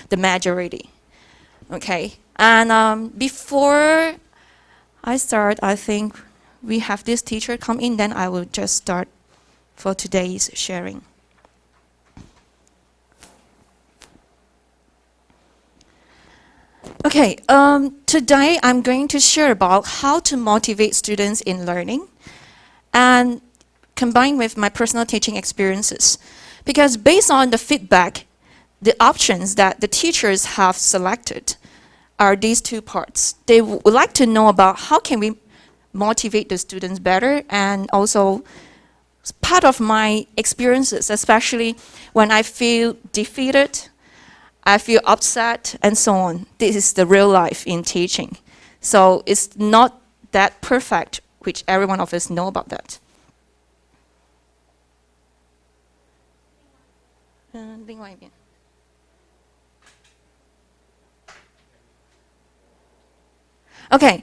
the majority. Okay, and before I start, I think we have this teacher come in, then I will just start for today's sharing. Okay, today I'm going to share about how to motivate students in learning and combine with my personal teaching experiences. Because based on the feedback, the options that the teachers have selected are these two parts. They would like to know about how can we motivate the students better, and also part of my experiences, especially when I feel defeated, I feel upset, and so on. This is the real life in teaching. So it's not that perfect, which every one of us know about that. 另外一边。Okay,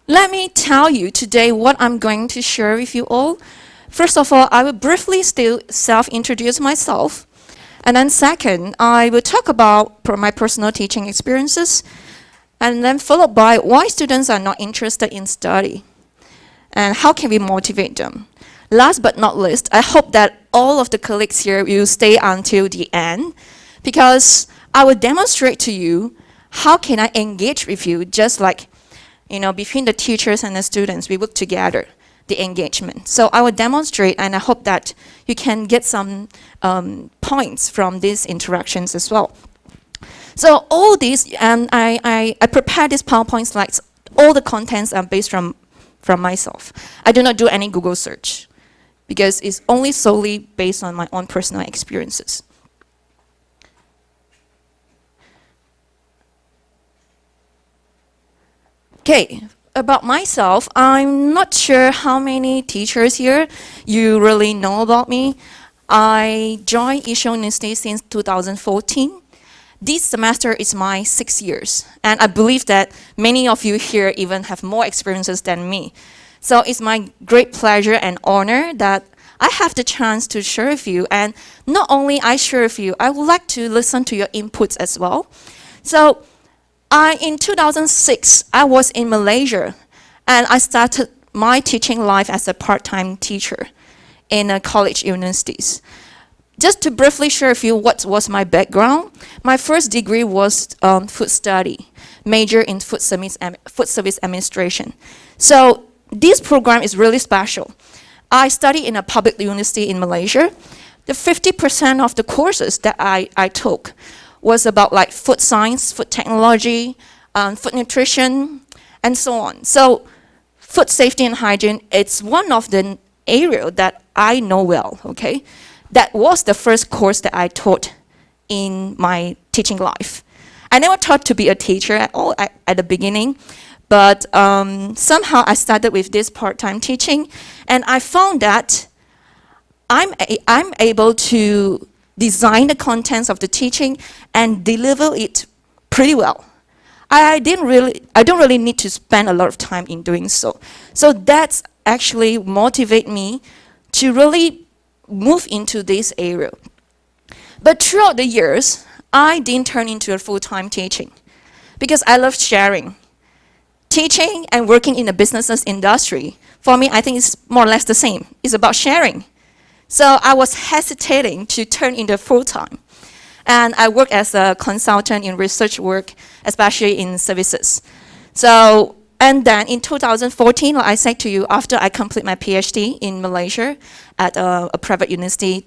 let me tell you today what I'm going to share with you all. First of all, I will briefly still self-introduce myself. And then second, I will talk about my personal teaching experiences. And then followed by why students are not interested in study. And how can we motivate them? Last but not least, I hope that all of the colleagues here will stay until the end, because I will demonstrate to you how can I engage with you, just like, between the teachers and the students, we work together, the engagement. So I will demonstrate, and I hope that you can get some points from these interactions as well. So all these, and I prepared these PowerPoint slides, all the contents are based from myself. I do not do any Google search, because it's only solely based on my own personal experiences. Okay, about myself, I'm not sure how many teachers here you really know about me. I joined X Edu University since 2014. This semester is my 6 years, and I believe that many of you here even have more experiences than me. So it's my great pleasure and honor that I have the chance to share with you, and not only I share with you, I would like to listen to your inputs as well. So in 2006, I was in Malaysia, and I started my teaching life as a part-time teacher in college universities. Just to briefly share with you what was my background, my first degree was food study, major in food service administration. So this program is really special. I studied in a public university in Malaysia. The 50% of the courses that I took was about like food science, food technology, food nutrition, and so on. So food safety and hygiene, it's one of the areas that I know well, okay? That was the first course that I taught in my teaching life. I never thought to be a teacher at all at the beginning, but somehow I started with this part-time teaching, and I found that I'm able to design the contents of the teaching and deliver it pretty well. I don't really need to spend a lot of time in doing so. So that's actually motivate me to really move into this area. But throughout the years, I didn't turn into a full-time teaching because I love sharing. Teaching and working in the business industry, for me, I think it's more or less the same. It's about sharing. So I was hesitating to turn into full-time. And I work as a consultant in research work, especially in services. So, and then in 2014, like I said to you, after I complete my PhD in Malaysia at a private university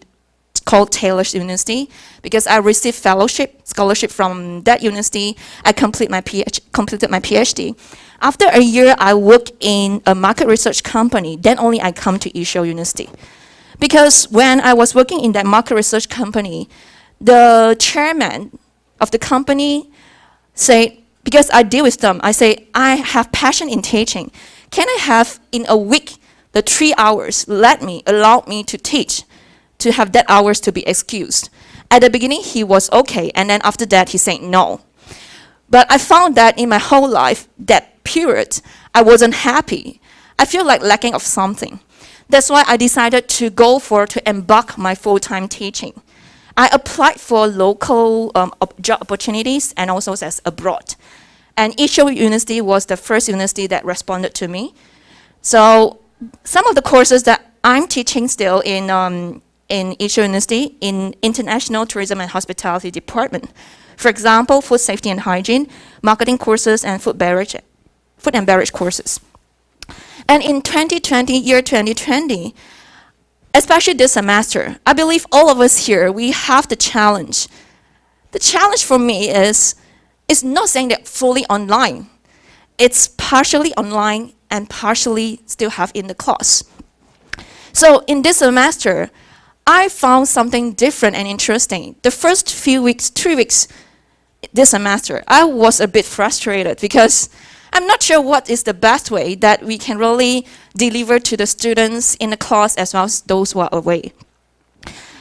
called Taylor's University, because I received scholarship from that university, I completed my PhD. After a year, I worked in a market research company. Then only I come to X Edu University. Because when I was working in that market research company, the chairman of the company said, because I deal with them, I say, I have passion in teaching. Can I have in a week the 3 hours, allow me to teach, to have that hours to be excused? At the beginning, he was okay, and then after that, he said no. But I found that in my whole life, that period, I wasn't happy. I feel like lacking of something. That's why I decided to embark my full-time teaching. I applied for local job opportunities and also as abroad. And Isho University was the first university that responded to me. So some of the courses that I'm teaching still in Isho University in International Tourism and Hospitality Department. For example, food safety and hygiene, marketing courses, and food and beverage courses. And in 2020, especially this semester, I believe all of us here, we have the challenge. The challenge for me is not saying that fully online. It's partially online and partially still have in the class. So in this semester, I found something different and interesting. The first few weeks, 3 weeks this semester, I was a bit frustrated because I'm not sure what is the best way that we can really deliver to the students in the class as well as those who are away.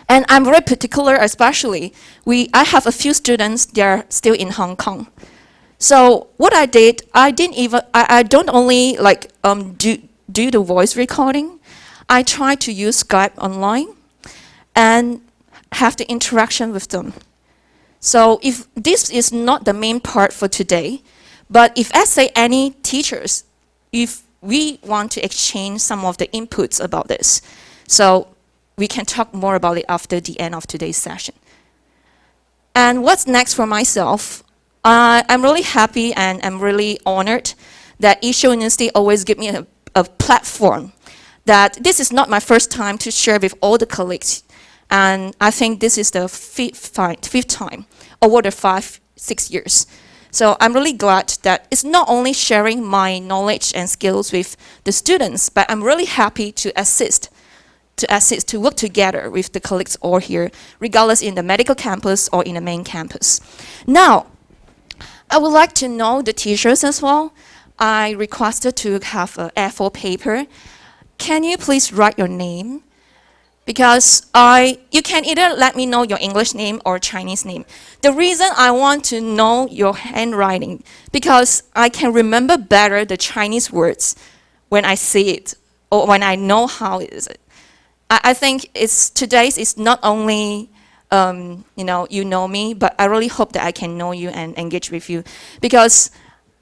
And I'm very particular, especially, I have a few students, they're still in Hong Kong. So what I did, I don't only do the voice recording, I try to use Skype online and have the interaction with them. So if this is not the main part for today, but if let's say any teachers, if we want to exchange some of the inputs about this, so we can talk more about it after the end of today's session. And what's next for myself? I'm really happy and I'm really honored that Isho University always give me a platform that this is not my first time to share with all the colleagues. And I think this is the fifth time over the 5-6 years. So I'm really glad that it's not only sharing my knowledge and skills with the students, but I'm really happy to work together with the colleagues all here, regardless in the medical campus or in the main campus. Now, I would like to know the teachers as well. I requested to have an A4 paper. Can you please write your name? Because you can either let me know your English name or Chinese name. The reason I want to know your handwriting, because I can remember better the Chinese words when I see it, or when I know how it is. I think today's is not only you know me, but I really hope that I can know you and engage with you. Because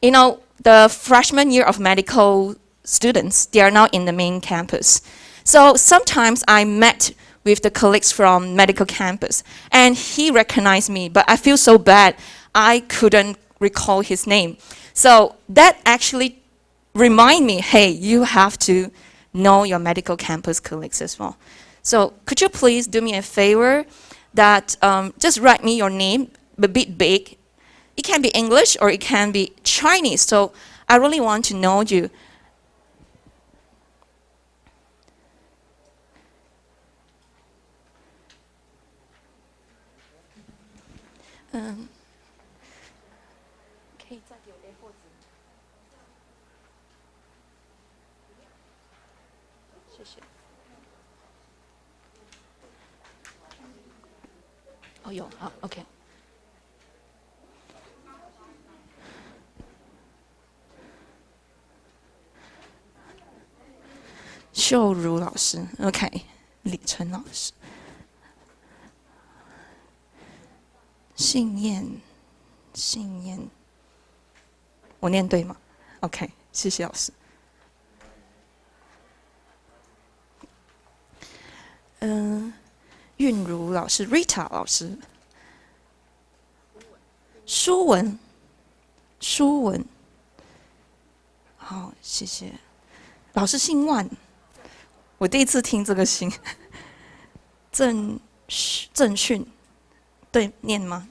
the freshman year of medical students, they are now in the main campus. So sometimes I met with the colleagues from medical campus, and he recognized me, but I feel so bad I couldn't recall his name. So that actually remind me, hey, you have to know your medical campus colleagues as well. So could you please do me a favor that just write me your name a bit big. It can be English or it can be Chinese, so I really want to know you.哦，有，好 ，OK。秀如老师 ，OK。李晨老师，信燕，我念对吗 ？OK， 谢谢老师。韵如老师 ，Rita 老师，书文，好，谢谢。老师姓万，我第一次听这个姓。郑训，对，念吗？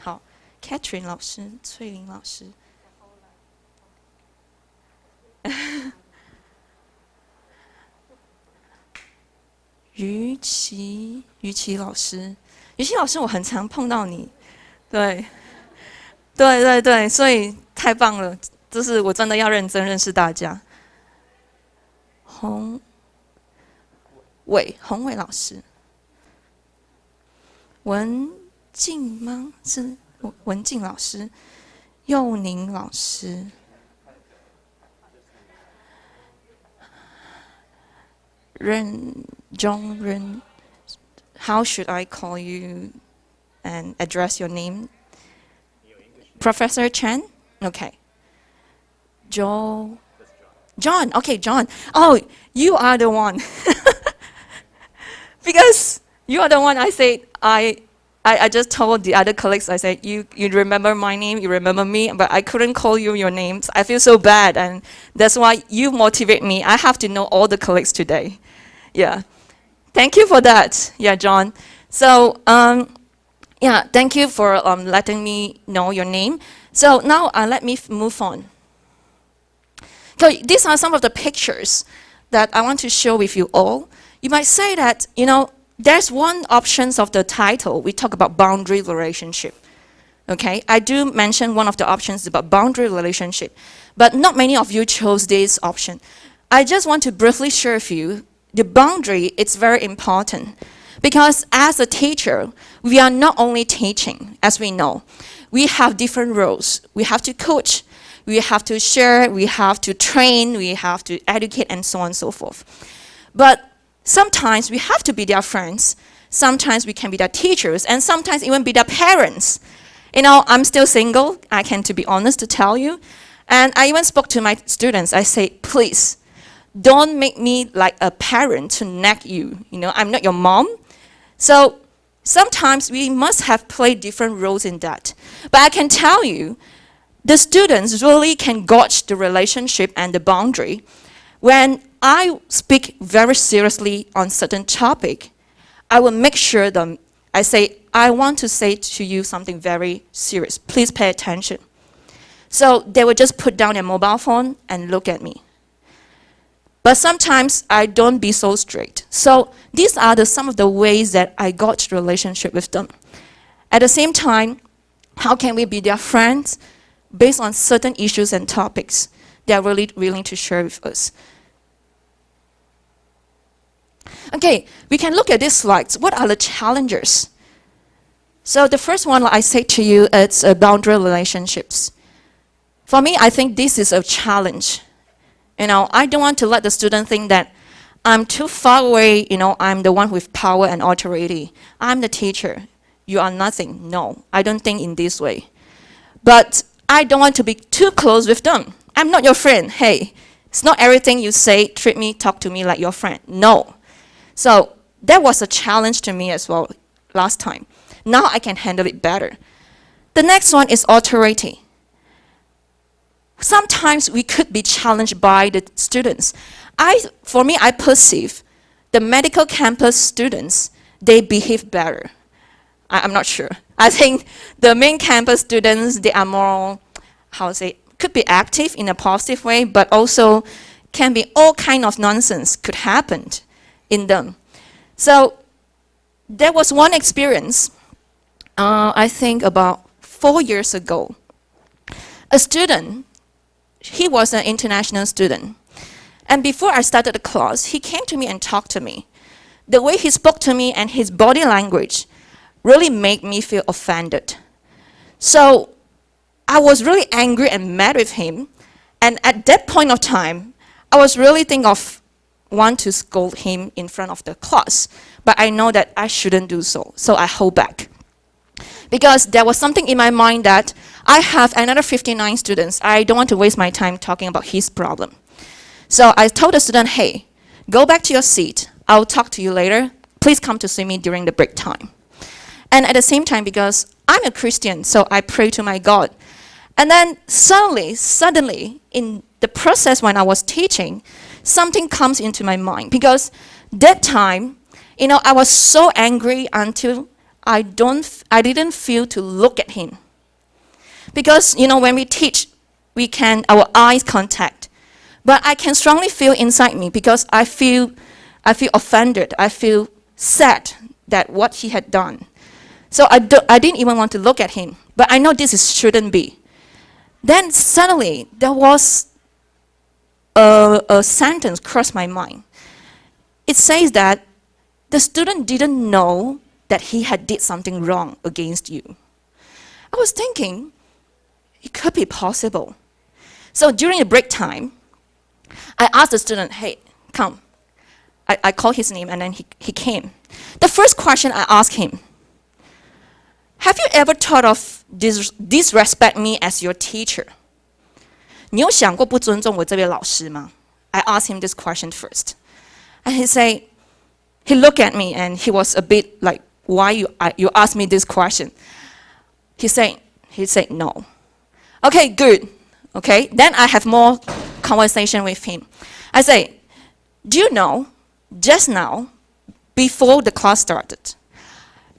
好 ，Catherine 老师，翠玲老师。于琪老师，我很常碰到你，对，所以太棒了，就是我真的要认真认识大家。洪伟老师，文静吗？是文静老师，佑宁老师。任中任 ，How should I call you? and address your name. Professor Chen? Okay. Joe? John. Okay, John. Oh, you are the one. Because you are the one I said, I just told the other colleagues, I said, you remember my name, you remember me, but I couldn't call you your names. I feel so bad, and that's why you motivate me. I have to know all the colleagues today. Yeah. Thank you for that. Yeah, John. So, yeah, thank you for letting me know your name. So now let me move on. So these are some of the pictures that I want to share with you all. You might say that, there's one options of the title. We talk about boundary relationship. Okay, I do mention one of the options about boundary relationship, but not many of you chose this option. I just want to briefly share with you the boundary. It's very important because as a teacher, we are not only teaching, as we know. We have different roles. We have to coach, we have to share, we have to train, we have to educate, and so on and so forth. But sometimes we have to be their friends, sometimes we can be their teachers, and sometimes even be their parents. I'm still single, I can, to be honest, to tell you. And I even spoke to my students. I say, please, don't make me like a parent to nag you. I'm not your mom. So sometimes we must have played different roles in that. But I can tell you, the students really can gauge the relationship and the boundary. When I speak very seriously on certain topic, I will make sure that I say, I want to say to you something very serious. Please pay attention. So they will just put down their mobile phone and look at me. But sometimes I don't be so strict. So these are some of the ways that I got the relationship with them. At the same time, how can we be their friends based on certain issues and topics they are really willing to share with us? Okay, we can look at these slides. What are the challenges? So the first one I say to you, it's boundary relationships. For me, I think this is a challenge. I don't want to let the student think that I'm too far away, I'm the one with power and authority. I'm the teacher. You are nothing. No, I don't think in this way. But I don't want to be too close with them. I'm not your friend. Hey, it's not everything you say, treat me, talk to me like your friend. No. So that was a challenge to me as well last time. Now I can handle it better. The next one is authority. Sometimes we could be challenged by the students. For me, I perceive the medical campus students, they behave better. I'm not sure. I think the main campus students, they are more, could be active in a positive way, but also can be all kind of nonsense could happen in them. So there was one experience, I think about 4 years ago. A student, he was an international student. And before I started the class, he came to me and talked to me. The way he spoke to me and his body language really made me feel offended. So I was really angry and mad with him. And at that point of time, I was really thinking of want to scold him in front of the class. But I know that I shouldn't do so. So I hold back. Because there was something in my mind that I have another 59 students. I don't want to waste my time talking about his problem. So I told the student, hey, go back to your seat. I'll talk to you later. Please come to see me during the break time. And at the same time, because I'm a Christian, so I pray to my God. And then suddenly, in the process when I was teaching, something comes into my mind. Because that time, I was so angry until I didn't feel to look at him. Because, when we teach, our eyes contact. But I can strongly feel inside me because I feel offended. I feel sad that what he had done. So I didn't even want to look at him. But I know shouldn't be. Then suddenly, there was a sentence crossed my mind. It says that the student didn't know that he had did something wrong against you. I was thinking, it could be possible. So during the break time, I asked the student, hey, come. I called his name and then he came. The first question I asked him, Have you ever thought of disrespect me as your teacher? 你有想过不尊重我这位老师吗？ I asked him this question first. And he looked at me and he was a bit like, why you asked me this question? He said no. Okay, good. Okay, then I have more conversation with him. I say, do you know, just now, before the class started,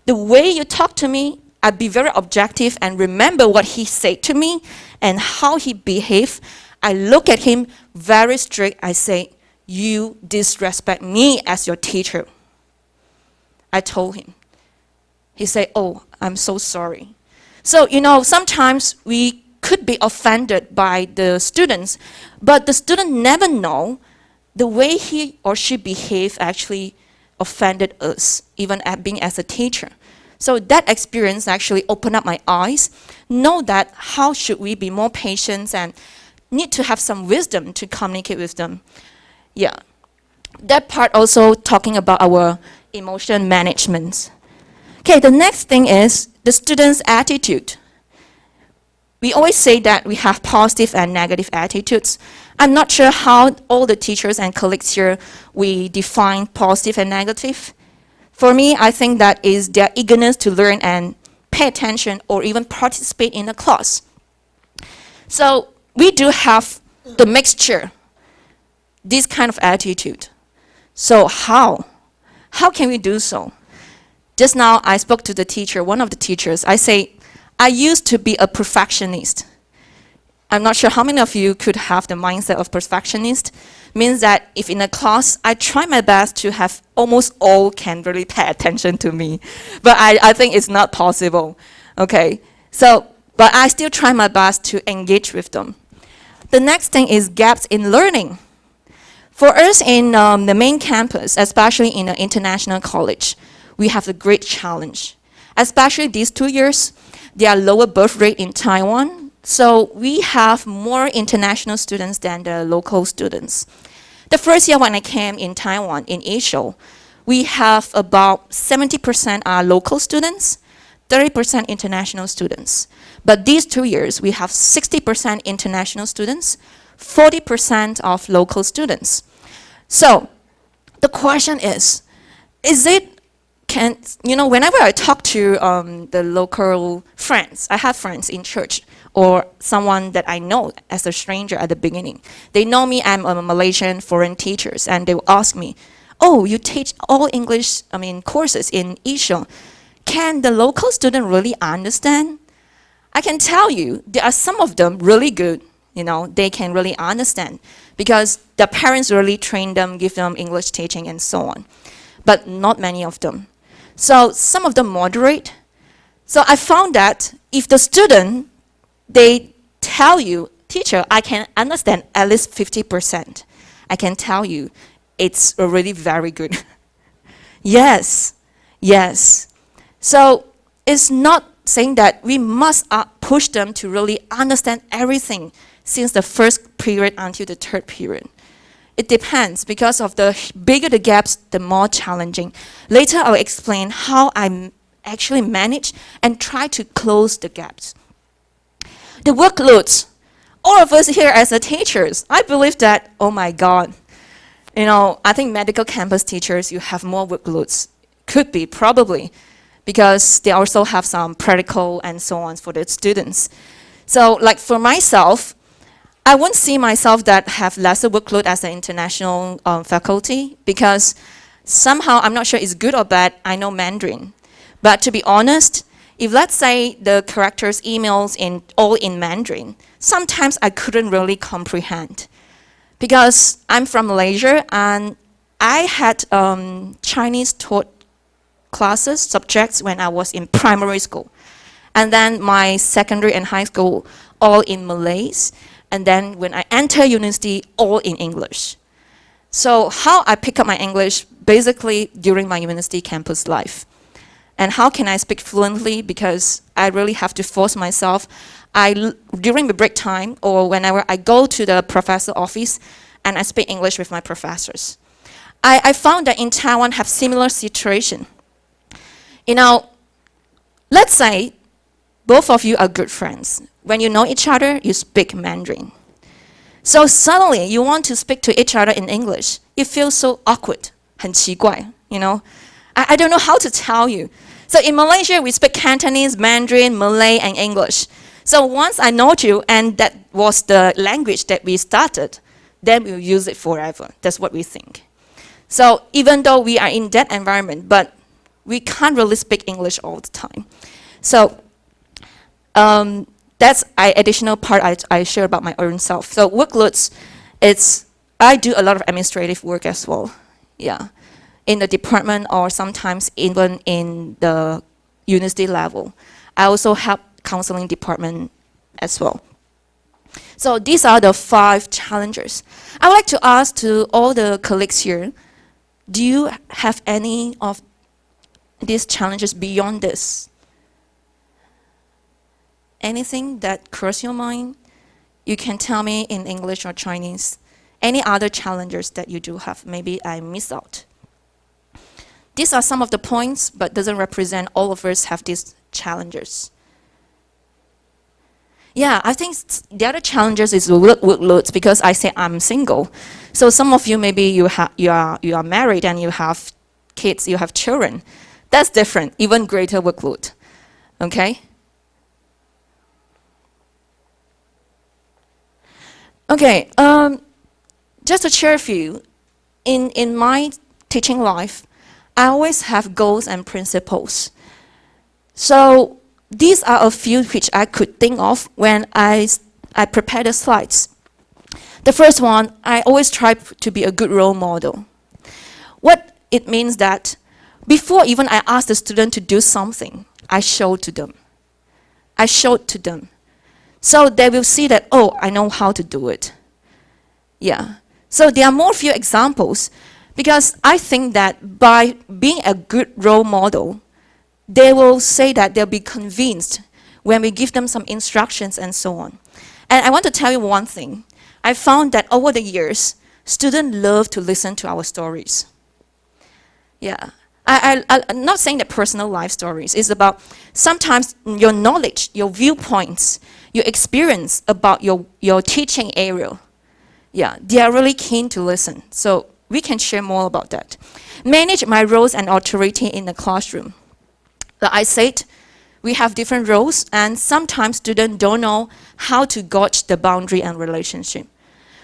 the way you talk to me, I'd be very objective and remember what he said to me and how he behaved. I look at him very strict. I say, you disrespect me as your teacher. I told him. He said, oh, I'm so sorry. So, sometimes we could be offended by the students, but the student never know the way he or she behave actually offended us, even at being as a teacher. So that experience actually opened up my eyes, know that how should we be more patient and need to have some wisdom to communicate with them. Yeah. That part also talking about our emotion management. Okay, the next thing is the student's attitude. We always say that we have positive and negative attitudes. I'm not sure how all the teachers and colleagues here, we define positive and negative. For me, I think that is their eagerness to learn and pay attention or even participate in a class. So we do have the mixture, this kind of attitude. So how can we do so? Just now I spoke to the teacher, one of the teachers. I say, I used to be a perfectionist. I'm not sure how many of you could have the mindset of perfectionist. Means that if in a class, I try my best to have almost all can really pay attention to me. But I think it's not possible. Okay, so, but I still try my best to engage with them. The next thing is gaps in learning. For us in the main campus, especially in an international college, we have a great challenge. Especially these 2 years, there are lower birth rate in Taiwan. So we have more international students than the local students. The first year when I came in Taiwan, in Asia, we have about 70% are local students, 30% international students. But these 2 years, we have 60% international students, 40% of local students. So the question is whenever I talk to the local friends, I have friends in church or someone that I know as a stranger at the beginning. They know me, I'm a Malaysian foreign teacher, and they will ask me, oh, you teach all English, courses in Asia. Can the local student really understand? I can tell you, there are some of them really good, they can really understand because the parents really train them, give them English teaching and so on. But not many of them. So some of them moderate. So I found that if the student, they tell you, teacher, I can understand at least 50%. I can tell you, it's already very good. Yes. So it's not saying that we must push them to really understand everything since the first period until the third period. It depends, because of the bigger the gaps, the more challenging. Later I'll explain how I actually manage and try to close the gaps. The workloads. All of us here as teachers, I believe that, oh my God, I think medical campus teachers, you have more workloads. Could be, probably, because they also have some practical and so on for the students. So like for myself, I wouldn't see myself that have lesser workload as an international faculty because somehow, I'm not sure it's good or bad, I know Mandarin. But to be honest, if let's say the characters, emails all in Mandarin, sometimes I couldn't really comprehend. Because I'm from Malaysia and I had Chinese taught classes, subjects when I was in primary school. And then my secondary and high school, all in Malays. And then when I enter university, all in English. So how I pick up my English, basically during my university campus life. And how can I speak fluently? Because I really have to force myself. During the break time, or whenever I go to the professor office, and I speak English with my professors. I found that in Taiwan have similar situation. Let's say both of you are good friends. When you know each other, you speak Mandarin. So suddenly you want to speak to each other in English. It feels so awkward, 很奇怪, you know. I don't know how to tell you. So in Malaysia, we speak Cantonese, Mandarin, Malay, and English. So once I know you, and that was the language that we started, then we'll use it forever. That's what we think. So even though we are in that environment, but we can't really speak English all the time. So that's an additional part I share about my own self. So workloads, I do a lot of administrative work as well. Yeah, in the department or sometimes even in the university level. I also help counseling department as well. So these are the 5 challenges. I would like to ask to all the colleagues here, do you have any of these challenges beyond this? Anything that crosses your mind? You can tell me in English or Chinese. Any other challenges that you do have? Maybe I miss out. These are some of the points, but doesn't represent all of us have these challenges. Yeah, I think the other challenges is workloads, because I say I'm single. So some of you, maybe you are married and you have kids, you have children. That's different, even greater workload. Okay? Okay, just to share with you, in my teaching life, I always have goals and principles. So these are a few which I could think of when I prepare the slides. The first one, I always try to be a good role model. What it means that before even I ask the student to do something, I show to them. I show to them. So they will see that, oh, I know how to do it. Yeah. So there are more few examples, because I think that by being a good role model, they will say that they'll be convinced when we give them some instructions and so on. And I want to tell you one thing. I found that over the years, students love to listen to our stories. Yeah. I'm not saying that personal life stories. It's about sometimes your knowledge, your viewpoints, your experience about your teaching area. Yeah, they are really keen to listen. So we can share more about that. Manage my roles and authority in the classroom. Like I said, we have different roles, and sometimes students don't know how to gauge the boundary and relationship.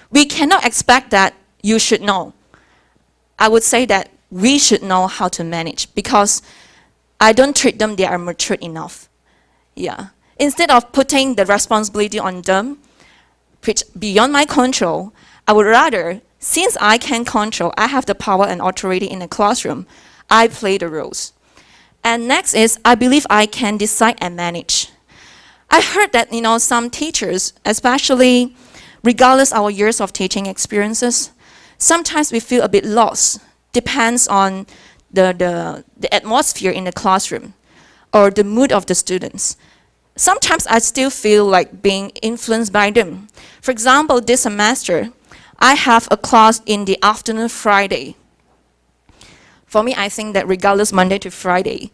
We cannot expect that you should know. I would say that we should know how to manage, because I don't treat them they are mature enough. Yeah. Instead of putting the responsibility on them, which beyond my control, I would rather, since I can control, I have the power and authority in the classroom, I play the roles. And next is, I believe I can decide and manage. I heard that, some teachers, especially regardless our years of teaching experiences, sometimes we feel a bit lost. Depends on the atmosphere in the classroom or the mood of the students. Sometimes I still feel like being influenced by them. For example, this semester, I have a class in the afternoon Friday. For me, I think that regardless Monday to Friday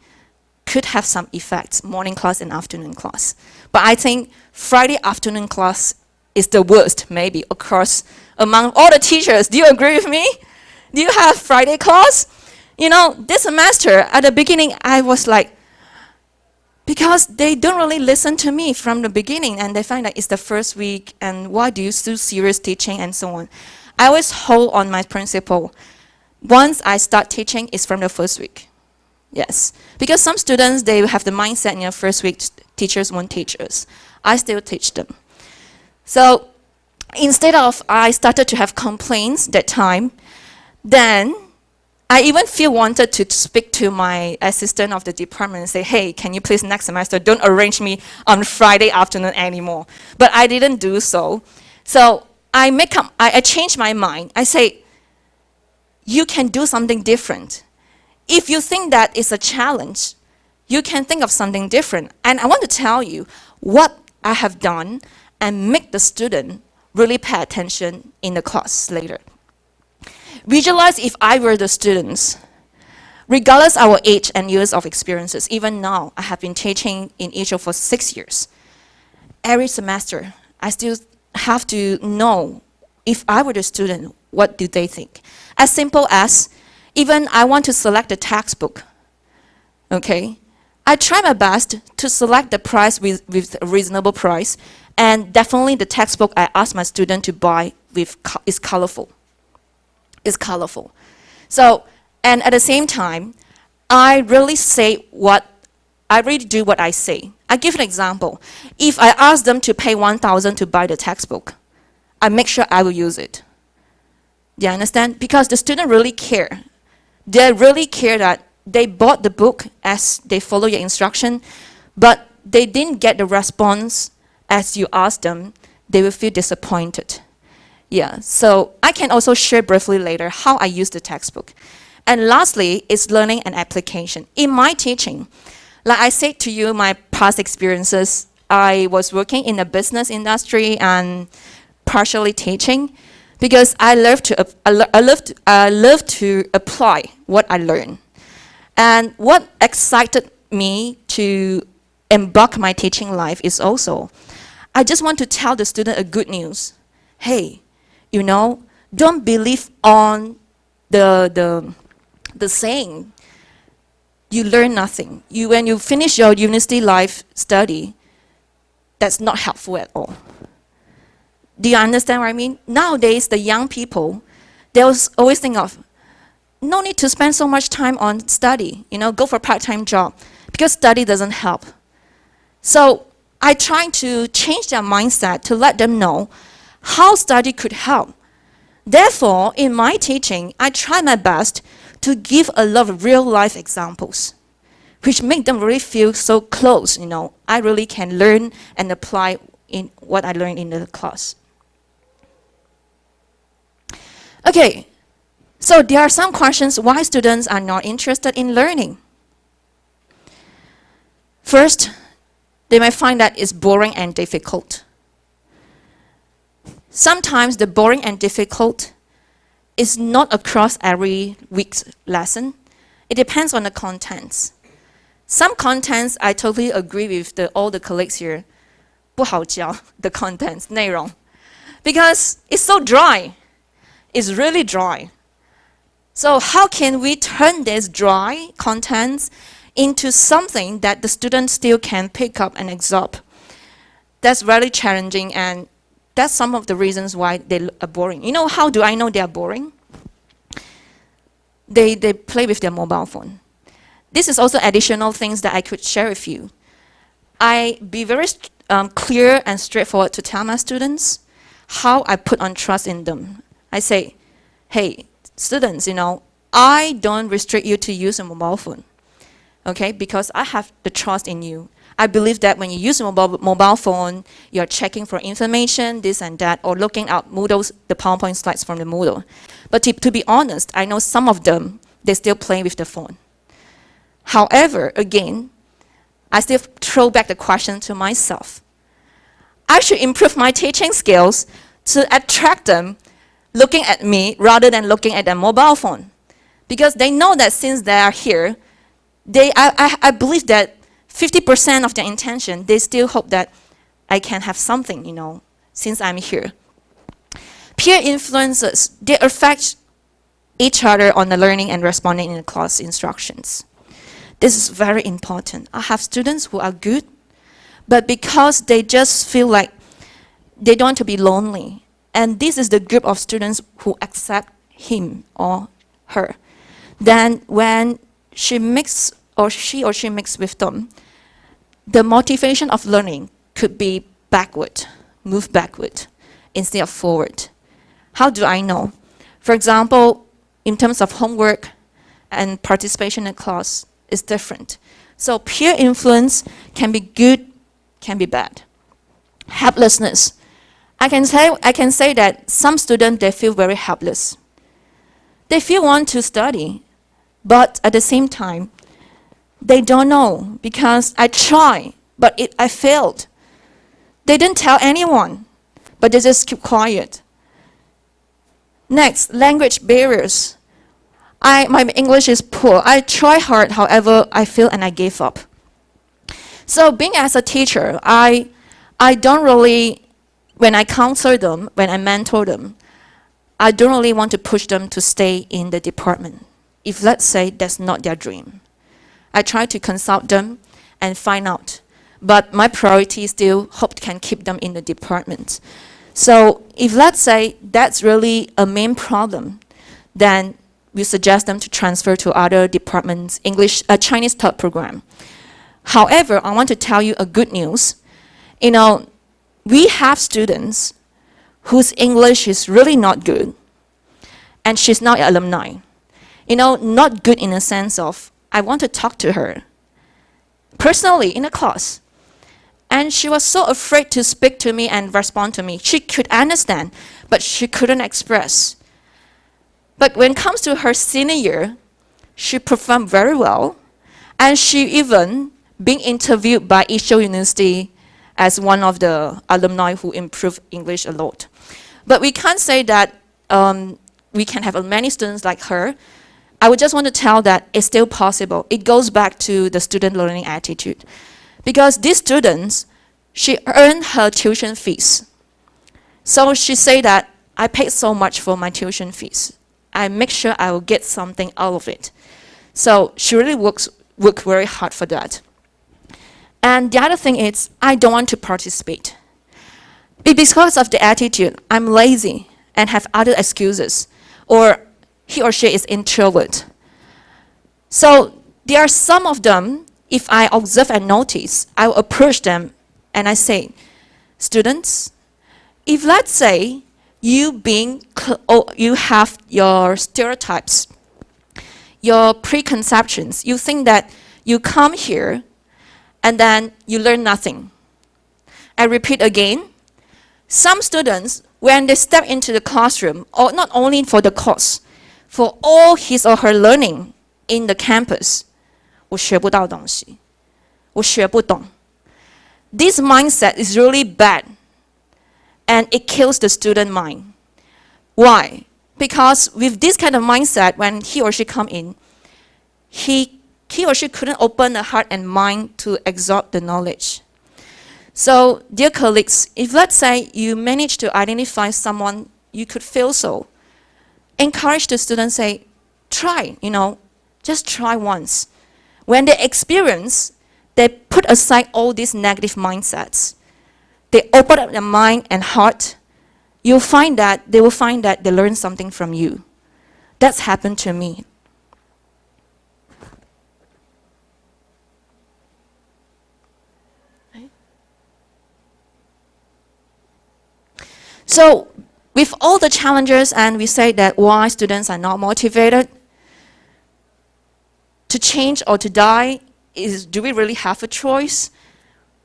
could have some effects, morning class and afternoon class. But I think Friday afternoon class is the worst, maybe, across among all the teachers. Do you agree with me? Do you have Friday class? This semester, at the beginning, I was like, because they don't really listen to me from the beginning, and they find that it's the first week, and why do you do serious teaching and so on. I always hold on my principle. Once I start teaching, it's from the first week. Yes. Because some students, they have the mindset in the first week, teachers won't teach us. I still teach them. So instead of I started to have complaints that time, then I even feel wanted to speak to my assistant of the department and say, hey, can you please next semester don't arrange me on Friday afternoon anymore. But I didn't do so. So I changed my mind. I say, you can do something different. If you think that it's a challenge, you can think of something different. And I want to tell you what I have done and make the student really pay attention in the class later. Visualize if I were the students. Regardless of our age and years of experiences, even now, I have been teaching in Israel for 6 years. Every semester, I still have to know if I were the student, what do they think? As simple as, even I want to select the textbook, okay? I try my best to select the price with a reasonable price, and definitely the textbook I ask my student to buy is colorful. It's colorful. So, and at the same time, I really do what I say. I give an example. If I ask them to pay 1,000 to buy the textbook, I make sure I will use it. Do you understand? Because the student really care. They really care that they bought the book as they follow your instruction, but they didn't get the response as you asked them. They will feel disappointed. Yeah, so I can also share briefly later how I use the textbook. And lastly, is learning and application. In my teaching, like I said to you, my past experiences, I was working in the business industry and partially teaching because I love to apply what I learn. And what excited me to embark my teaching life is also, I just want to tell the student a good news. Hey, you know, don't believe on the saying, you learn nothing. When you finish your university life study, that's not helpful at all. Do you understand what I mean? Nowadays, the young people, they always think of, no need to spend so much time on study, go for a part-time job, because study doesn't help. So I try to change their mindset to let them know how study could help. Therefore, in my teaching, I try my best to give a lot of real-life examples, which make them really feel so close, I really can learn and apply in what I learned in the class. Okay, so there are some questions why students are not interested in learning. First, they might find that it's boring and difficult. Sometimes the boring and difficult is not across every week's lesson. It depends on the contents. Some contents, I totally agree with all the colleagues here. 不好教 the contents, 内容. Because it's so dry. It's really dry. So how can we turn these dry contents into something that the students still can pick up and absorb? That's really challenging, and that's some of the reasons why they are boring. How do I know they are boring? They play with their mobile phone. This is also additional things that I could share with you. I be very clear and straightforward to tell my students how I put on trust in them. I say, hey, students, I don't restrict you to use a mobile phone, okay? Because I have the trust in you. I believe that when you use a mobile phone, you're checking for information, this and that, or looking at Moodle's, the PowerPoint slides from the Moodle. But to be honest, I know some of them, they still play with the phone. However, again, I still throw back the question to myself. I should improve my teaching skills to attract them looking at me rather than looking at their mobile phone. Because they know that since they are here, I believe that 50% of their intention, they still hope that I can have something, since I'm here. Peer influences, they affect each other on the learning and responding in the class instructions. This is very important. I have students who are good, but because they just feel like they don't want to be lonely. And this is the group of students who accept him or her. Then when she or she mix with them, the motivation of learning could be move backward instead of forward. How do I know? For example, in terms of homework and participation in class, is different. So peer influence can be good, can be bad. Helplessness. I can say that some students, they feel very helpless. They feel want to study, but at the same time, they don't know because I tried, but I failed. They didn't tell anyone, but they just keep quiet. Next, language barriers. My English is poor. I try hard, however, I fail and I gave up. So being as a teacher, I don't really, when I counsel them, when I mentor them, I don't really want to push them to stay in the department. If let's say that's not their dream. I try to consult them and find out. But my priority still hope can keep them in the department. So if let's say that's really a main problem, then we suggest them to transfer to other departments, Chinese taught program. However, I want to tell you a good news. We have students whose English is really not good, and she's now an alumni. Not good in the sense of, I want to talk to her personally in a class. And she was so afraid to speak to me and respond to me. She could understand, but she couldn't express. But when it comes to her senior year, she performed very well. And she even being interviewed by X Edu University as one of the alumni who improved English a lot. But we can't say that we can have many students like her. I would just want to tell that it's still possible. It goes back to the student learning attitude. Because these students, she earned her tuition fees. So she said that I paid so much for my tuition fees. I make sure I will get something out of it. So she really worked very hard for that. And the other thing is, I don't want to participate. Because of the attitude, I'm lazy and have other excuses. Or he or she is introvert. So there are some of them, if I observe and notice, I will approach them and I say, students, if let's say you have your stereotypes, your preconceptions, you think that you come here and then you learn nothing. I repeat again, some students, when they step into the classroom, or not only for the course, for all his or her learning in the campus, 我学不到东西，我学不懂. This mindset is really bad, and it kills the student mind. Why? Because with this kind of mindset, when he or she come in, he or she couldn't open the heart and mind to absorb the knowledge. So, dear colleagues, if let's say you manage to identify someone you could feel so, encourage the student, say, try, just try once. When they experience, they put aside all these negative mindsets. They open up their mind and heart. They will find that they learn something from you. That's happened to me. So, with all the challenges, and we say that why students are not motivated, to change or to die, do we really have a choice?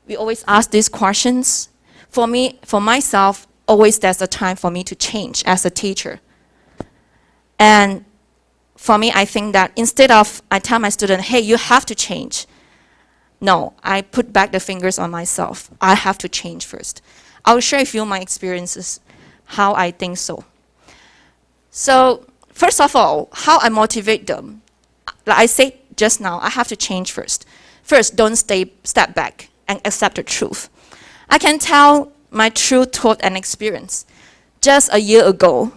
We always ask these questions. For me, for myself, always there's a time for me to change as a teacher. And for me, I think that instead of I tell my student, hey, you have to change. No, I put back the fingers on myself. I have to change first. I'll share with you my experiences, how I think so. So, first of all, how I motivate them. Like I said just now, I have to change first. First, don't step back and accept the truth. I can tell my true thought and experience. Just a year ago,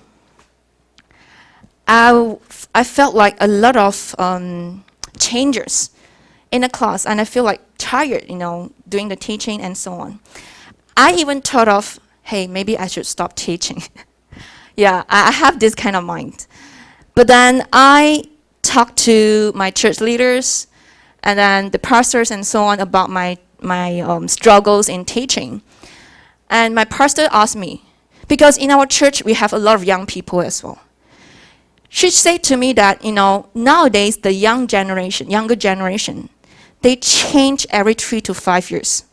I felt like a lot of changes in the class, and I feel like tired, doing the teaching and so on. I even thought of, hey, maybe I should stop teaching. Yeah, I have this kind of mind. But then I talked to my church leaders and then the pastors and so on about my struggles in teaching. And my pastor asked me, because in our church we have a lot of young people as well. She said to me that, nowadays the younger generation, they change every 3 to 5 years.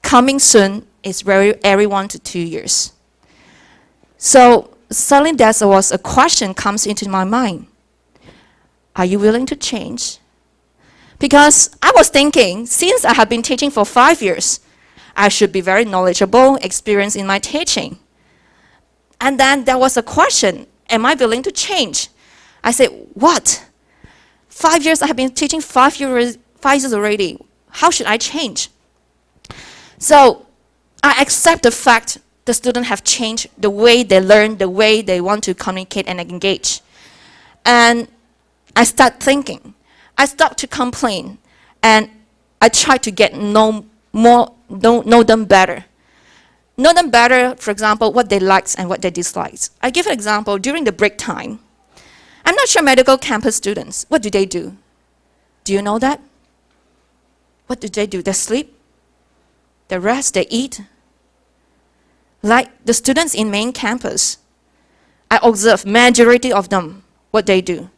Coming soon is every 1 to 2 years. So suddenly there was a question comes into my mind. Are you willing to change? Because I was thinking, since I have been teaching for 5 years, I should be very knowledgeable, experienced in my teaching. And then there was a question, am I willing to change? I said, what? 5 years, I have been teaching 5 years already. How should I change? So I accept the fact the students have changed the way they learn, the way they want to communicate and engage. And I start thinking. I start to complain. And I try to get know them better. Know them better, for example, what they like and what they dislike. I give an example. During the break time, I'm not sure medical campus students, what do? Do you know that? What do? They sleep, they rest, they eat. Like the students in main campus, I observe majority of them, what they do,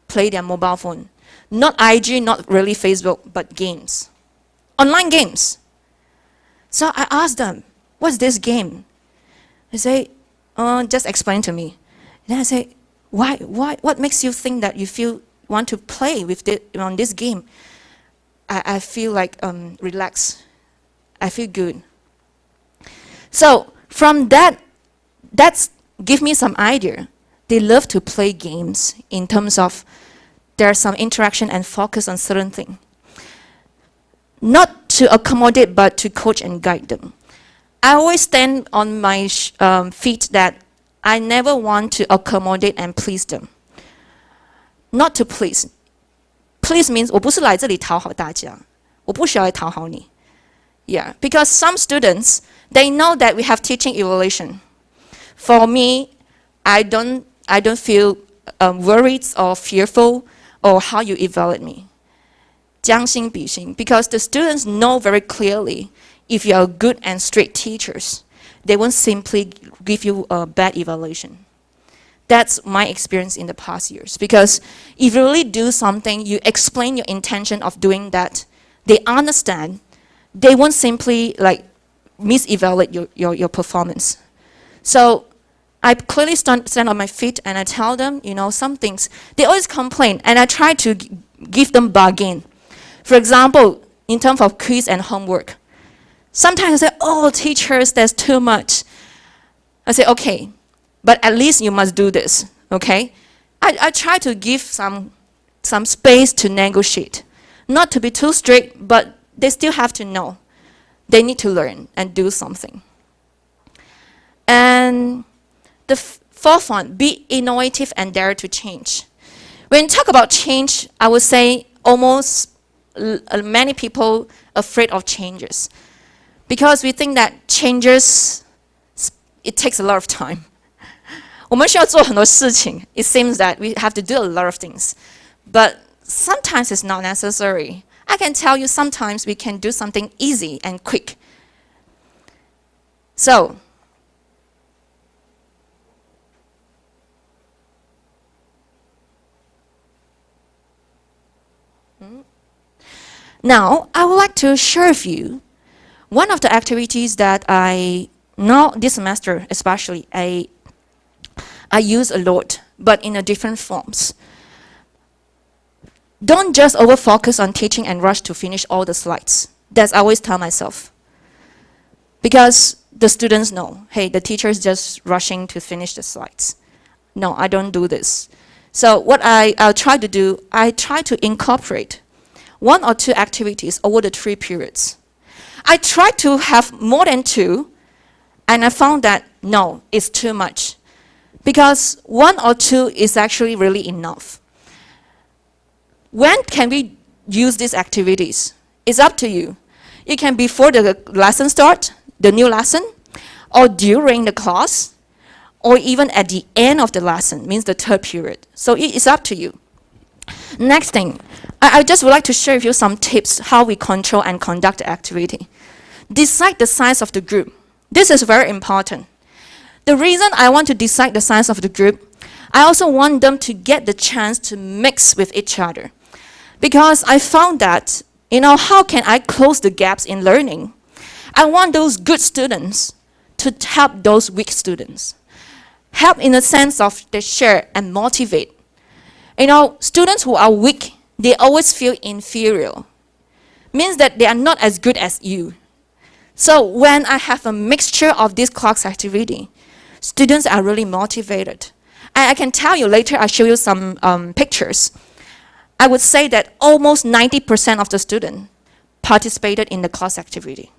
play their mobile phone. Not IG, not really Facebook, but games. Online games. So I asked them, what's this game? They say, just explain to me. Then I say, why, what makes you think that you want to play with on this game? I feel like relaxed. I feel good. So from that's give me some idea. They love to play games in terms of there's some interaction and focus on certain thing. Not to accommodate, but to coach and guide them. I always stand on my feet that I never want to accommodate and please them. Not to please. Please means 我不是来这里讨好大家，我不需要来讨好你。Yeah, because some students, they know that we have teaching evaluation. For me, I don't feel worried or fearful or how you evaluate me. 将心比心, because the students know very clearly if you are good and straight teachers, they won't simply give you a bad evaluation. That's my experience in the past years. Because if you really do something, you explain your intention of doing that, they understand, they won't simply like misevaluate your performance. So I clearly stand on my feet and I tell them, some things. They always complain and I try to give them bargain. For example, in terms of quiz and homework. Sometimes I say, oh, teachers, that's too much. I say, okay, but at least you must do this, okay? I try to give some space to negotiate. Not to be too strict, but they still have to know. They need to learn and do something. And the fourth one, be innovative and dare to change. When you talk about change, I would say almost many people afraid of changes. Because we think that changes, it takes a lot of time. 我们需要做很多事情. It seems that we have to do a lot of things. But sometimes it's not necessary. I can tell you sometimes we can do something easy and quick. So, now I would like to share with you one of the activities that now this semester especially, I use a lot, but in a different forms. Don't just over-focus on teaching and rush to finish all the slides. That's I always tell myself. Because the students know, hey, the teacher is just rushing to finish the slides. No, I don't do this. So what I'll try to do, I try to incorporate 1 or 2 activities over the 3 periods. I tried to have more than 2, and I found that, no, it's too much. Because 1 or 2 is actually really enough. When can we use these activities? It's up to you. It can be before the lesson start, the new lesson, or during the class, or even at the end of the lesson, means the 3rd period. So it is up to you. Next thing, I just would like to share with you some tips how we control and conduct the activity. Decide the size of the group. This is very important. The reason I want to decide the size of the group, I also want them to get the chance to mix with each other. Because I found that, how can I close the gaps in learning? I want those good students to help those weak students. Help in the sense of they share and motivate. Students who are weak, they always feel inferior. Means that they are not as good as you. So when I have a mixture of this class activity, students are really motivated. I can tell you later, I'll show you some pictures. I would say that almost 90% of the students participated in the class activity,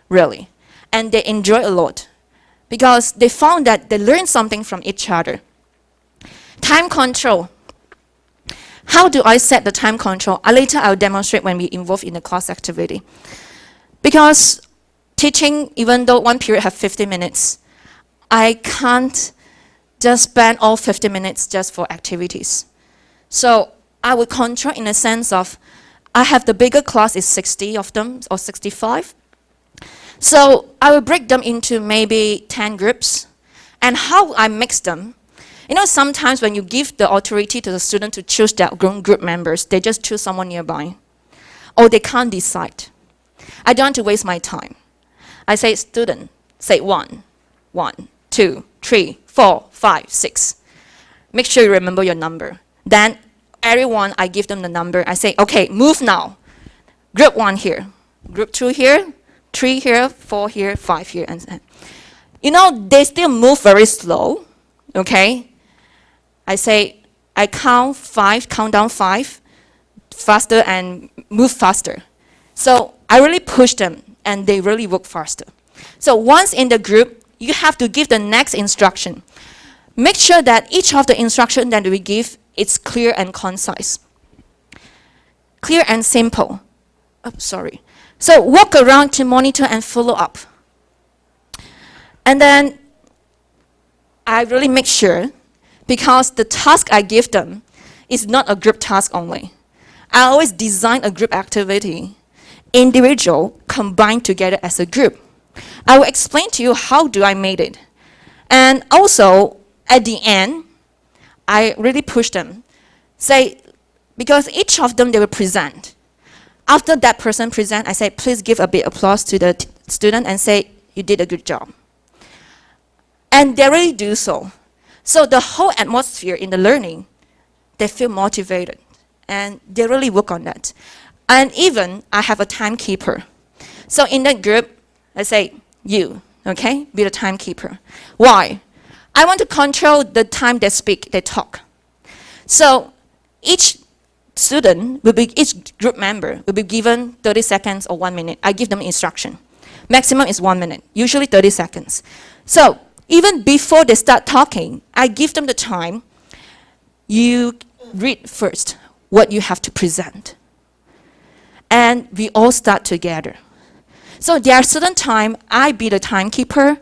really. And they enjoy a lot because they found that they learned something from each other. Time control. How do I set the time control? Later I'll demonstrate when we involve in the class activity. Because teaching, even though one period have 50 minutes, I can't just spend all 50 minutes just for activities. So I would control in a sense of, I have the bigger class is 60 of them, or 65. So I will break them into maybe 10 groups. And how I mix them, sometimes when you give the authority to the student to choose their own group members, they just choose someone nearby. Or they can't decide. I don't want to waste my time. I say, student, say 1, 2, 3, 4, 5, 6. Make sure you remember your number. Then everyone, I give them the number. I say, okay, move now. Group 1 here, group 2 here, 3 here, 4 here, 5 here. And they still move very slow, okay? I say, I count down 5, faster and move faster. So I really push them and they really work faster. So once in the group, you have to give the next instruction. Make sure that each of the instruction that we give is clear and concise. Clear and simple. Oh, sorry. So walk around to monitor and follow up. And then I really make sure, because the task I give them is not a group task only. I always design a group activity, individual combined together as a group. I will explain to you how do I made it. And also, at the end, I really push them. Say, because each of them, they will present. After that person present, I say, please give a big applause to the student and say, you did a good job. And they really do so. So the whole atmosphere in the learning, they feel motivated. And they really work on that. And even, I have a timekeeper. So in that group, I say, you, okay, be the timekeeper. Why? I want to control the time they speak, they talk. So each group member will be given 30 seconds or 1 minute. I give them instruction. Maximum is 1 minute, usually 30 seconds. So even before they start talking, I give them the time. You read first what you have to present. And we all start together. So there are certain time, I be the timekeeper,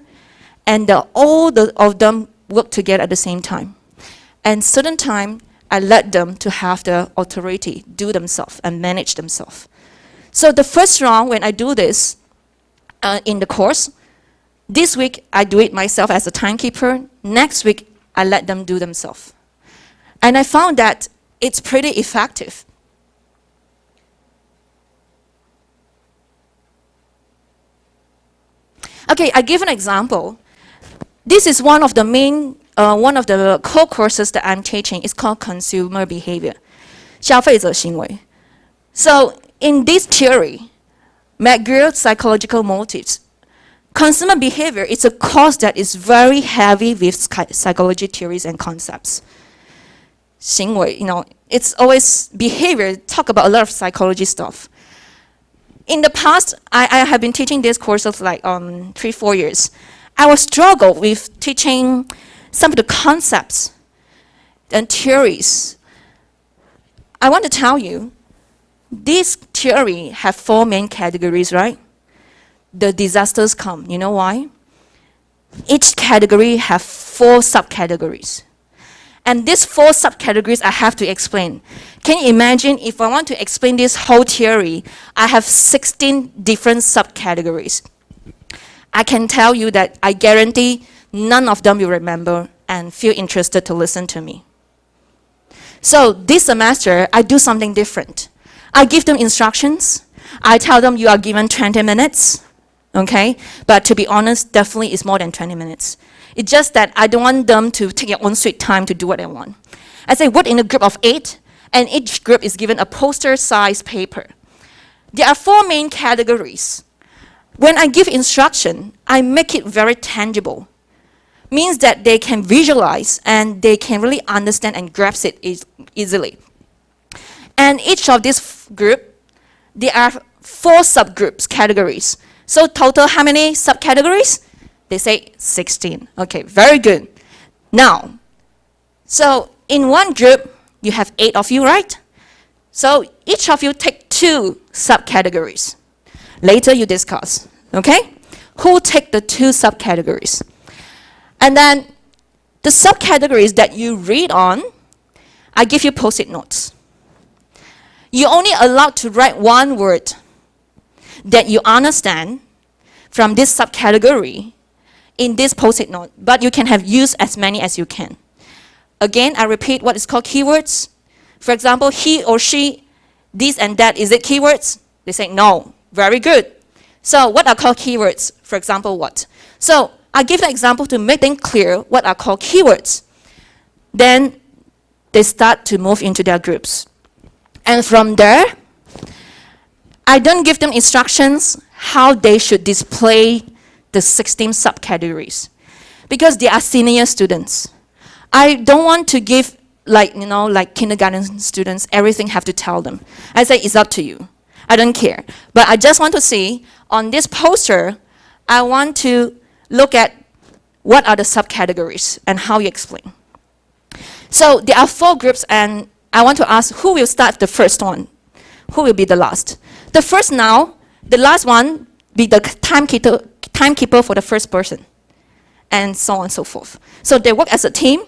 and all of them work together at the same time. And certain time, I let them to have the authority, do themselves, and manage themselves. So the first round, when I do this in the course, this week, I do it myself as a timekeeper. Next week, I let them do themselves. And I found that it's pretty effective. Okay, I give an example. This is one of the core courses that I'm teaching. It's called consumer behavior, 消费者行为. So in this theory, McGrew psychological motives, consumer behavior is a course that is very heavy with psychology theories and concepts. 行为, it's always behavior, talk about a lot of psychology stuff. In the past, I have been teaching this course of like 3-4 years. I will struggle with teaching some of the concepts and theories. I want to tell you, this theory have 4 main categories, right? The disasters come. You know why? Each category have 4 subcategories. And these 4 subcategories I have to explain. Can you imagine if I want to explain this whole theory, I have 16 different subcategories. I can tell you that I guarantee none of them will remember and feel interested to listen to me. So this semester, I do something different. I give them instructions. I tell them you are given 20 minutes, okay? But to be honest, definitely it's more than 20 minutes. It's just that I don't want them to take their own sweet time to do what they want. I say work in a group of 8, and each group is given a poster-sized paper. There are 4 main categories. When I give instruction, I make it very tangible. means that they can visualize and they can really understand and grasp it easily. And each of this group, there are 4 subgroups, categories. So total, how many subcategories? They say 16. Okay, very good. Now, so in one group, you have 8 of you, right? So each of you take 2 subcategories. Later you discuss, okay? Who take the 2 subcategories? And then the subcategories that you read on, I give you post-it notes. You're only allowed to write 1 word that you understand from this subcategory in this post-it note, but you can have used as many as you can. Again, I repeat what is called keywords. For example, he or she, this and that, is it keywords? They say no. Very good. So what are called keywords? For example, what? So I give an example to make them clear what are called keywords. Then they start to move into their groups. And from there, I don't give them instructions how they should display the 16 subcategories, because they are senior students. I don't want to give like kindergarten students, everything have to tell them. I say it's up to you. I don't care. But I just want to see on this poster, I want to look at what are the subcategories and how you explain. So there are 4 groups, and I want to ask who will start the first one? Who will be the last? The first now, the last one be the timekeeper for the first person, and so on and so forth. So they work as a team,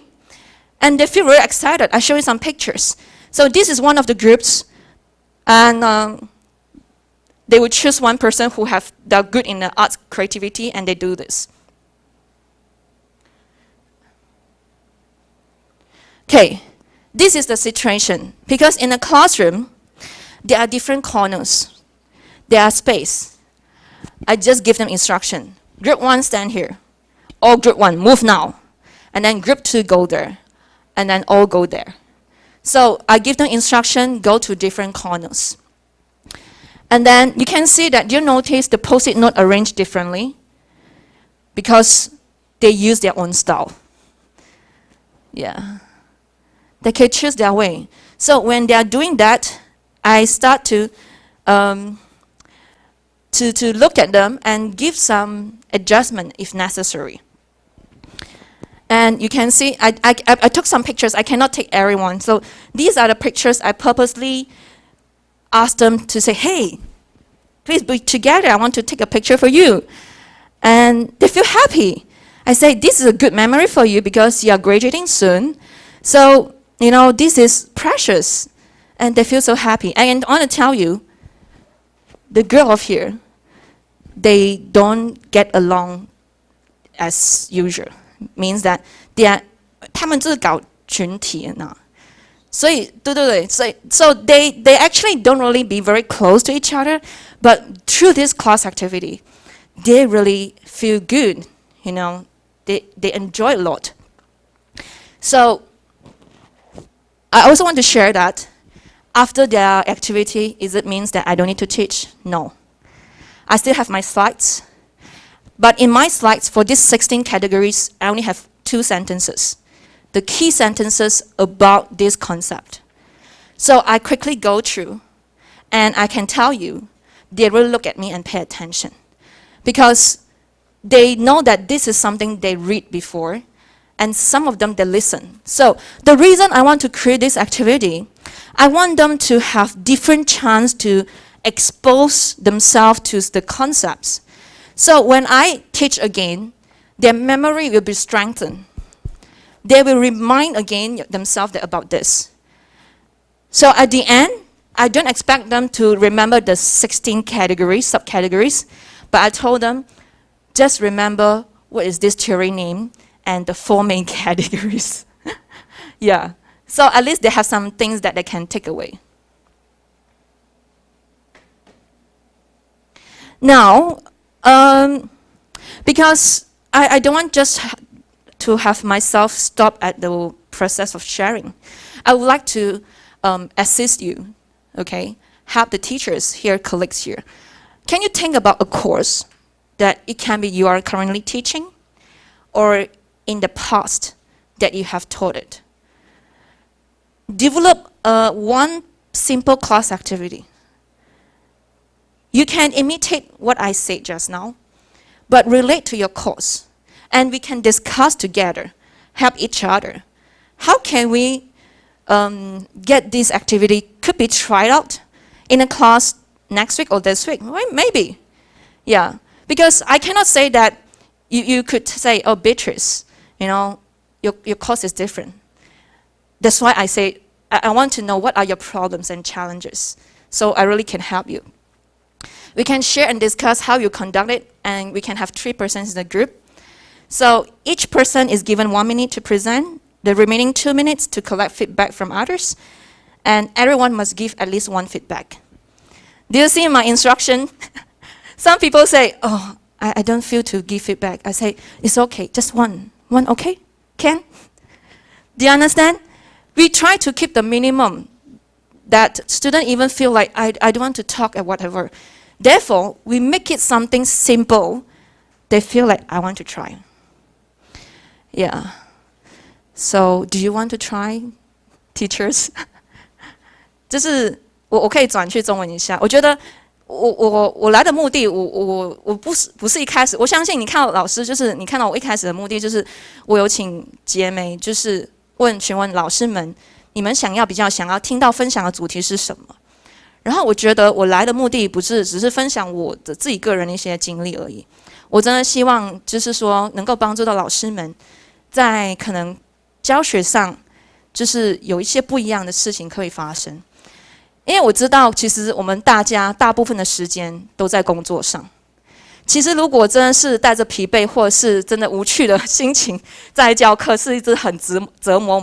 and they feel very excited. I show you some pictures. So this is one of the groups, and they would choose one person who they're good in the arts, creativity, and they do this. Okay, this is the situation. Because in a classroom, there are different corners. There are space. I just give them instruction. Group 1, stand here. All group 1, move now. And then group 2, go there. And then all go there. So I give them instruction, go to different corners. And then you can see that you notice the post-it note arranged differently because they use their own style. Yeah. They can choose their way. So when they are doing that, I start to look at them and give some adjustment if necessary. And you can see, I took some pictures. I cannot take everyone. So these are the pictures I purposely asked them to say, hey, please be together. I want to take a picture for you. And they feel happy. I say, this is a good memory for you because you are graduating soon. So, this is precious. And they feel so happy. And I want to tell you, the girl of here, they don't get along as usual. Means that 他们就是搞群体呢。所以对对对，所以 so they actually don't really be very close to each other, but through this class activity, they really feel good. They enjoy a lot. So I also want to share that after their activity, is it means that I don't need to teach? No. I still have my slides. But in my slides, for these 16 categories, I only have 2 sentences. The key sentences about this concept. So I quickly go through, and I can tell you, they will look at me and pay attention. Because they know that this is something they read before, and some of them, they listen. So the reason I want to create this activity, I want them to have different chance to expose themselves to the concepts. So when I teach again, their memory will be strengthened. They will remind again themselves about this. So at the end, I don't expect them to remember the 16 categories, subcategories, but I told them, just remember what is this theory name and the 4 main categories. Yeah. So at least they have some things that they can take away. Now, because I don't want just to have myself stop at the process of sharing. I would like to assist you, okay? Help the teachers here, colleagues here. Can you think about a course that it can be you are currently teaching, or in the past that you have taught it. Develop one simple class activity. You can imitate what I said just now, but relate to your course. And we can discuss together, help each other. How can we get this activity could be tried out in a class next week or this week? Well, maybe. Yeah, because I cannot say that you could say, oh, Beatrice, your course is different. That's why I say, I want to know what are your problems and challenges, so I really can help you. We can share and discuss how you conduct it, and we can have 3 persons in the group. So each person is given 1 minute to present, the remaining 2 minutes to collect feedback from others, and everyone must give at least 1 feedback. Do you see my instruction? Some people say, oh, I don't feel to give feedback. I say, it's okay, just one. One okay? Can? Do you understand? We try to keep the minimum that students even feel like, I don't want to talk or whatever. Therefore, we make it something simple. They feel like, I want to try. Yeah. So, do you want to try, teachers? 就是我可以转去中文一下。我觉得我来的目的，我不是一开始，我相信你看到老师，就是你看到我一开始的目的，就是我有请姐妹，就是询问老师们，你们比较想要听到分享的主题是什么？然后我觉得我来的目的不是只是分享我的自己个人的一些经历而已，我真的希望就是说能够帮助到老师们，在可能教学上，就是有一些不一样的事情可以发生。因为我知道，其实我们大部分的时间都在工作上。其实如果真的是带着疲惫或者是真的无趣的心情在教课，是一直很折磨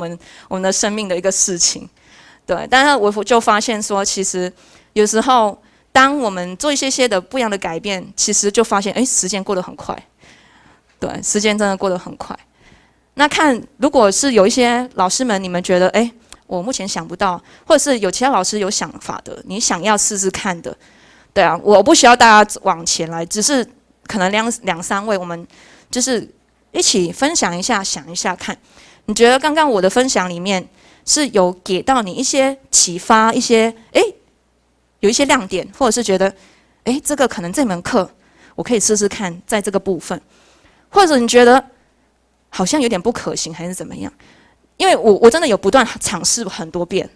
我们的生命的一个事情。对，但是我就发现说，其实有时候当我们做一些的不一样的改变，其实就发现，时间过得很快。对，时间真的过得很快。那看，如果是有一些老师们，你们觉得，我目前想不到，或者是有其他老师有想法的，你想要试试看的，对啊，我不需要大家往前来，只是可能两三位，我们就是一起分享一下，想一下看，你觉得刚刚我的分享里面是有给到你一些启发，一些有一些亮点，或者是觉得这个可能这门课我可以试试看，在这个部分，或者你觉得好像有点不可行，还是怎么样？因为我真的有不断尝试很多遍，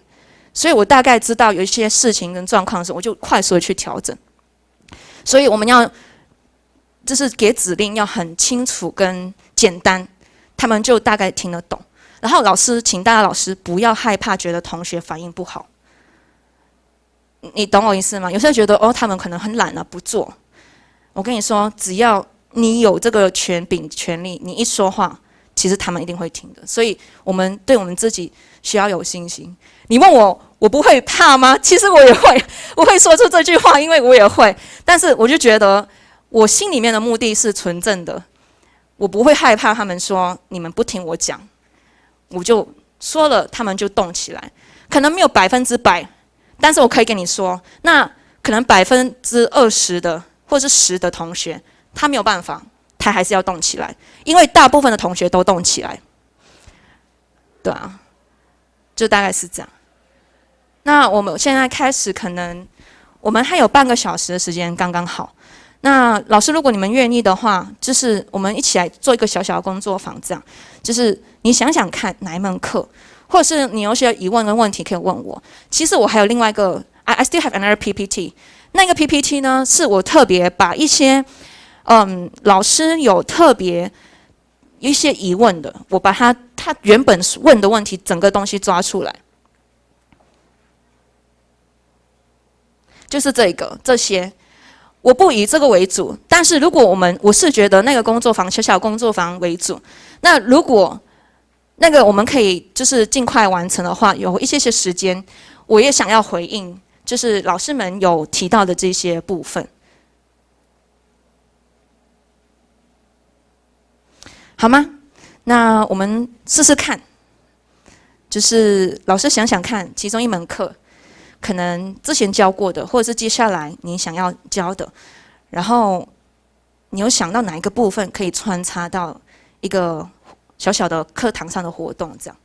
所以我大概知道有一些事情跟状况的时候，我就快速的去调整。所以我们要就是给指令要很清楚跟简单，他们就大概听得懂。然后请大家老师不要害怕，觉得同学反应不好。你懂我意思吗？有时候觉得他们可能很懒啊，不做。我跟你说，只要你有这个权利，你一说话，其实他们一定会听的，所以我们对我们自己需要有信心。你问我不会怕吗？其实我也会，我会说出这句话，因为我也会。但是我就觉得，我心里面的目的是纯正的，我不会害怕他们说你们不听我讲，我就说了，他们就动起来。可能没有100%，但是我可以跟你说，那可能20%的或者是10%的同学，他没有办法。他还是要动起来，因为大部分的同学都动起来，对啊，就大概是这样。那我们现在开始，可能我们还有半个小时的时间，刚刚好。那老师，如果你们愿意的话，就是我们一起来做一个小小的工作坊，这样，就是你想想看哪一门课，或者是你有些疑问跟问题可以问我。其实我还有另外一个 I still have another PPT， 那个 PPT 呢，是我特别把一些老师有特别一些疑问的，我把他原本问的问题整个东西抓出来，就是这些，我不以这个为主。但是如果我是觉得那个工作坊小小工作坊为主，那如果那个我们可以就是尽快完成的话，有一些时间，我也想要回应，就是老师们有提到的这些部分。好吗？那我们试试看，就是老师想想看，其中一门课，可能之前教过的，或者是接下来你想要教的，然后你有想到哪一个部分可以穿插到一个小小的课堂上的活动这样。